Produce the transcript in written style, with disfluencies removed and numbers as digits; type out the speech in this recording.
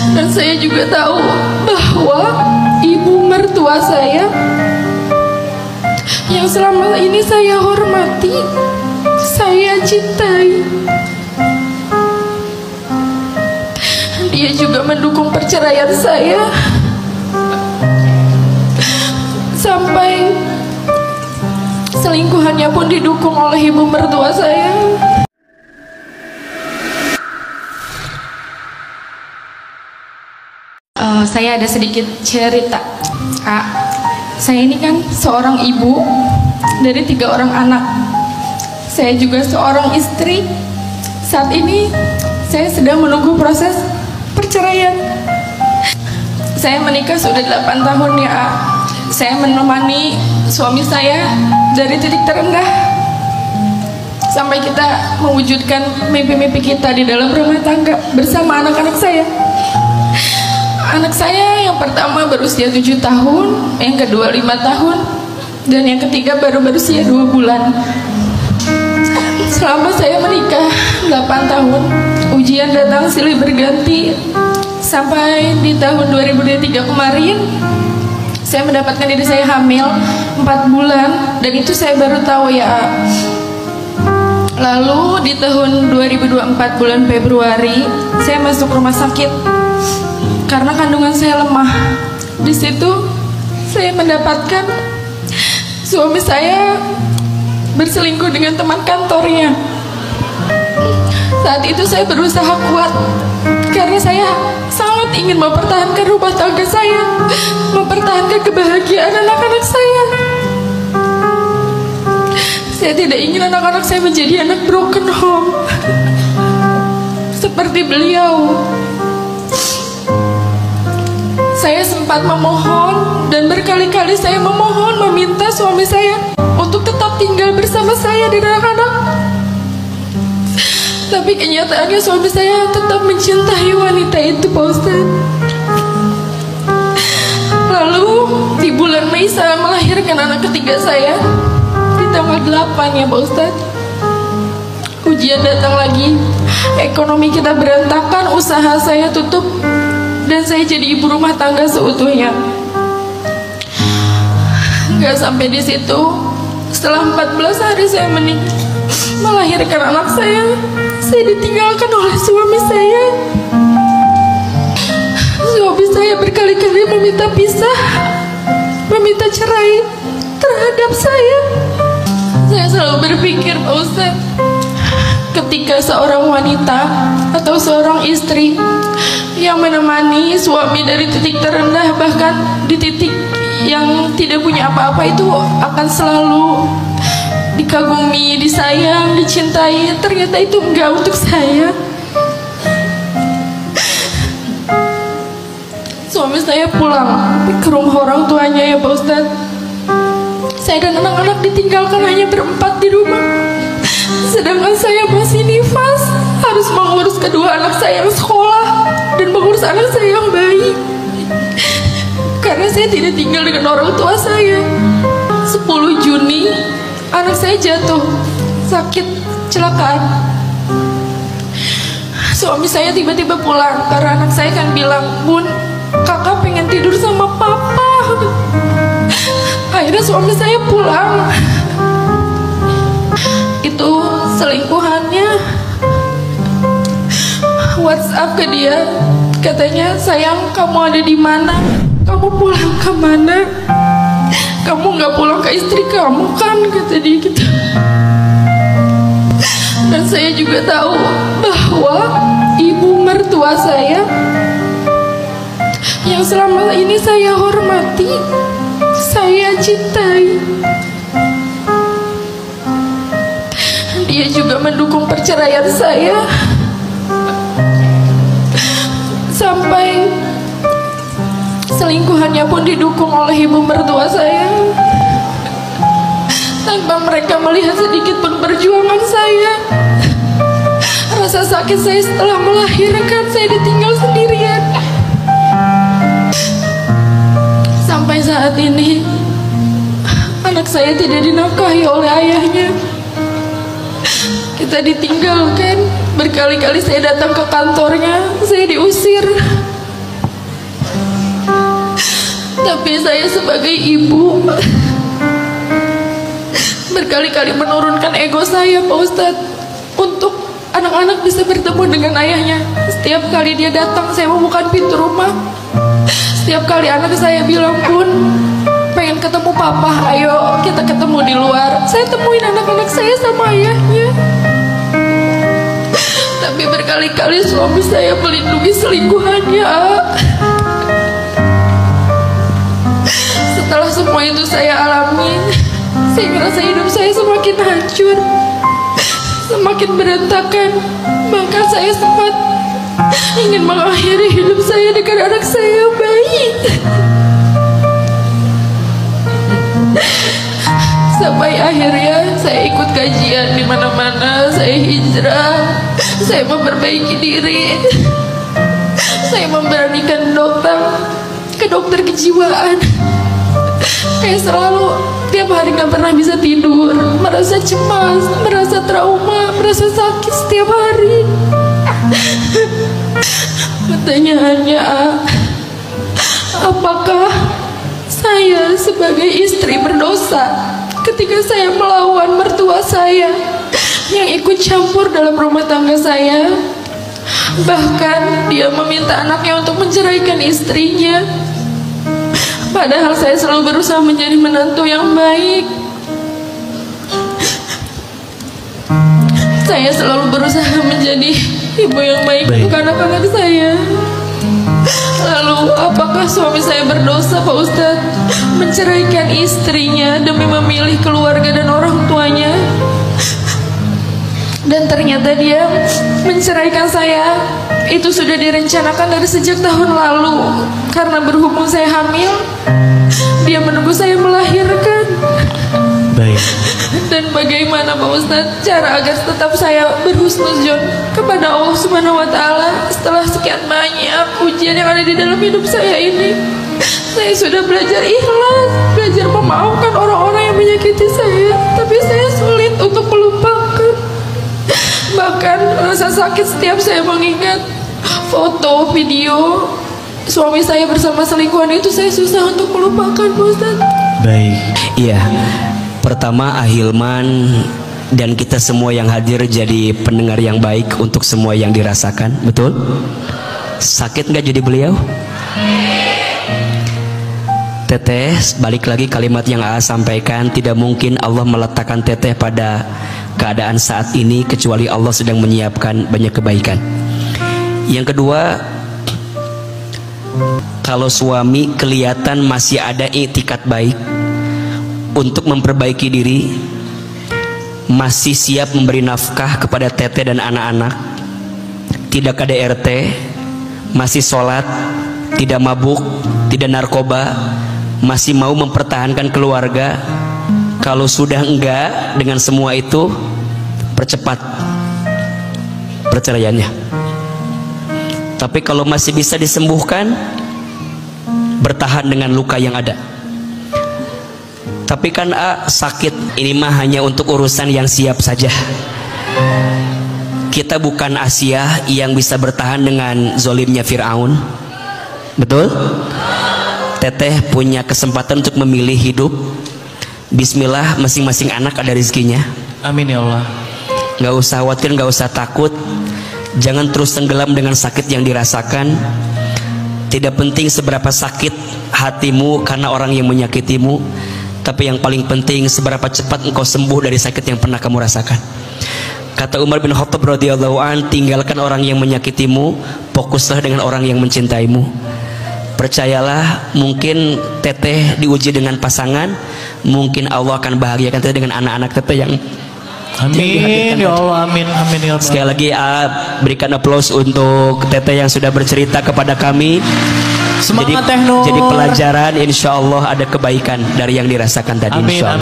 Dan saya juga tahu bahwa ibu mertua saya yang selama ini saya hormati, saya cintai, dia juga mendukung perceraian saya. Sampai selingkuhannya pun didukung oleh ibu mertua saya. Saya ada sedikit cerita. Kak, saya ini kan seorang ibu dari 3 orang anak. Saya juga seorang istri. Saat ini saya sedang menunggu proses perceraian. Saya menikah sudah 8 tahun ya. Saya menemani suami saya dari titik terendah sampai kita mewujudkan mimpi-mimpi kita di dalam rumah tangga bersama anak-anak saya. Anak saya yang pertama berusia 7 tahun, yang kedua 5 tahun, dan yang ketiga baru berusia 2 bulan. Selama saya menikah 8 tahun, ujian datang silih berganti. Sampai di tahun 2023 kemarin, saya mendapatkan diri saya hamil 4 bulan, dan itu saya baru tahu ya. Lalu di tahun 2024 bulan Februari, saya masuk rumah sakit karena kandungan saya lemah. Di situ saya mendapatkan suami saya berselingkuh dengan teman kantornya. Saat itu saya berusaha kuat karena saya sangat ingin mempertahankan rumah tangga saya, mempertahankan kebahagiaan anak-anak saya. Saya tidak ingin anak-anak saya menjadi anak broken home seperti beliau. Saya sempat memohon dan berkali-kali saya memohon meminta suami saya untuk tetap tinggal bersama saya dan anak-anak. Tapi kenyataannya suami saya tetap mencintai wanita itu, Pak Ustadz. Lalu di bulan Mei saya melahirkan anak ketiga saya di tanggal 8 ya, Pak Ustadz. Ujian datang lagi, ekonomi kita berantakan, usaha saya tutup, dan saya jadi ibu rumah tangga seutuhnya. Gak sampai di situ, setelah 14 hari saya melahirkan anak saya ditinggalkan oleh suami saya. Suami saya berkali-kali meminta pisah, meminta cerai terhadap saya. Saya selalu berpikir, Pak Ustadz, ketika seorang wanita atau seorang istri yang menemani suami dari titik terendah, bahkan di titik yang tidak punya apa-apa, itu akan selalu dikagumi, disayang, dicintai. Ternyata itu enggak untuk saya. Suami saya pulang ke rumah orang tuanya ya, Pak Ustadz. Saya dan anak-anak ditinggalkan hanya berempat di rumah. Sedangkan saya masih nifas, harus mengurus kedua anak saya yang sekolah dan mengurus anak saya yang bayi. Karena saya tidak tinggal dengan orang tua saya. 10 Juni anak saya jatuh sakit kecelakaan. Suami saya tiba-tiba pulang karena anak saya kan bilang, "Bun, kakak pengen tidur sama papa." Akhirnya suami saya pulang. Itu selingkuhannya WhatsApp ke dia, katanya, "Sayang, kamu ada di mana? Kamu pulang ke mana? Kamu nggak pulang ke istri kamu kan?" kata dia gitu. Dan saya juga tahu bahwa ibu mertua saya yang selama ini saya hormati, saya cintai, dia juga mendukung perceraian saya. Sampai selingkuhannya pun didukung oleh ibu mertua saya, tanpa mereka melihat sedikit pun perjuangan saya. Rasa sakit saya setelah melahirkan, saya ditinggal sendirian. Sampai saat ini anak saya tidak dinafkahi oleh ayahnya. Kita ditinggalkan. Berkali-kali saya datang ke kantornya, saya diusir. saya sebagai ibu berkali-kali menurunkan ego saya, Pak Ustadz, untuk anak-anak bisa bertemu dengan ayahnya. Setiap kali dia datang, saya membuka pintu rumah. Setiap kali anak saya bilang, Bun, pengen ketemu papa, ayo kita ketemu di luar. Saya temuin anak-anak saya sama ayahnya. Tapi berkali-kali suami saya melindungi selingkuhannya. Setelah semua itu saya alami, saya merasa hidup saya semakin hancur, semakin berantakan. Bahkan saya sempat ingin mengakhiri hidup saya dengan anak saya yang bayi. Sampai akhirnya saya ikut kajian di mana-mana, saya hijrah, saya memperbaiki diri, saya memberanikan ke dokter kejiwaan. Kayak selalu tiap hari gak pernah bisa tidur, merasa cemas, merasa trauma, merasa sakit setiap hari. Pertanyaannya, apakah saya sebagai istri berdosa ketika saya melawan mertua saya yang ikut campur dalam rumah tangga saya? Bahkan dia meminta anaknya untuk menceraikan istrinya. Padahal saya selalu berusaha menjadi menantu yang baik. Saya selalu berusaha menjadi ibu yang baik untuk anak-anak saya. Lalu apakah suami saya berdosa, Pak Ustadz, menceraikan istrinya demi memilih keluarga dan orang tuanya? Dan ternyata dia menceraikan saya itu sudah direncanakan dari sejak tahun lalu. Karena berhubung saya hamil, dia menunggu saya melahirkan. Baik. Dan bagaimana Pak Ustadz cara agar tetap saya berhusnuzon kepada Allah Subhanahu wa Ta'ala setelah sekian banyak ujian yang ada di dalam hidup saya ini? Saya sudah belajar ikhlas, belajar memaafkan orang-orang yang menyakiti saya, tapi saya sulit untuk melupakan. Bahkan rasa sakit setiap saya mengingat foto, video suami saya bersama selingkuhan itu, saya susah untuk melupakan, Pak Ustadz. Baik. Iya. Pertama, Ahilman dan kita semua yang hadir jadi pendengar yang baik untuk semua yang dirasakan. Betul? Sakit nggak jadi beliau? Teteh, balik lagi kalimat yang A sampaikan. Tidak mungkin Allah meletakkan teteh pada keadaan saat ini kecuali Allah sedang menyiapkan banyak kebaikan. Yang kedua, kalau suami kelihatan masih ada itikat baik untuk memperbaiki diri, masih siap memberi nafkah kepada teteh dan anak-anak, tidak KDRT, masih sholat, tidak mabuk, tidak narkoba, masih mau mempertahankan keluarga, kalau sudah enggak dengan semua itu, percepat perceraiannya. Tapi kalau masih bisa disembuhkan, bertahan dengan luka yang ada. Tapi kan sakit ini mah hanya untuk urusan yang siap saja. Kita bukan Asia yang bisa bertahan dengan zolimnya Fir'aun. Betul? Teteh punya kesempatan untuk memilih hidup. Bismillah, masing-masing anak ada rezekinya. Amin ya Allah. Gak usah khawatir, gak usah takut. Jangan terus tenggelam dengan sakit yang dirasakan. Tidak penting seberapa sakit hatimu karena orang yang menyakitimu, tapi yang paling penting seberapa cepat engkau sembuh dari sakit yang pernah kamu rasakan. Kata Umar bin Khattab radhiyallahu an, tinggalkan orang yang menyakitimu, fokuslah dengan orang yang mencintaimu. Percayalah, mungkin teteh diuji dengan pasangan, mungkin Allah akan bahagiakan teteh dengan anak-anak teteh yang amin ya Allah, amin amin ya Allah. Sekali lagi berikan aplaus untuk teteh yang sudah bercerita kepada kami. Semangat Teh Nur. Jadi pelajaran, insya Allah ada kebaikan dari yang dirasakan tadi, insya Allah.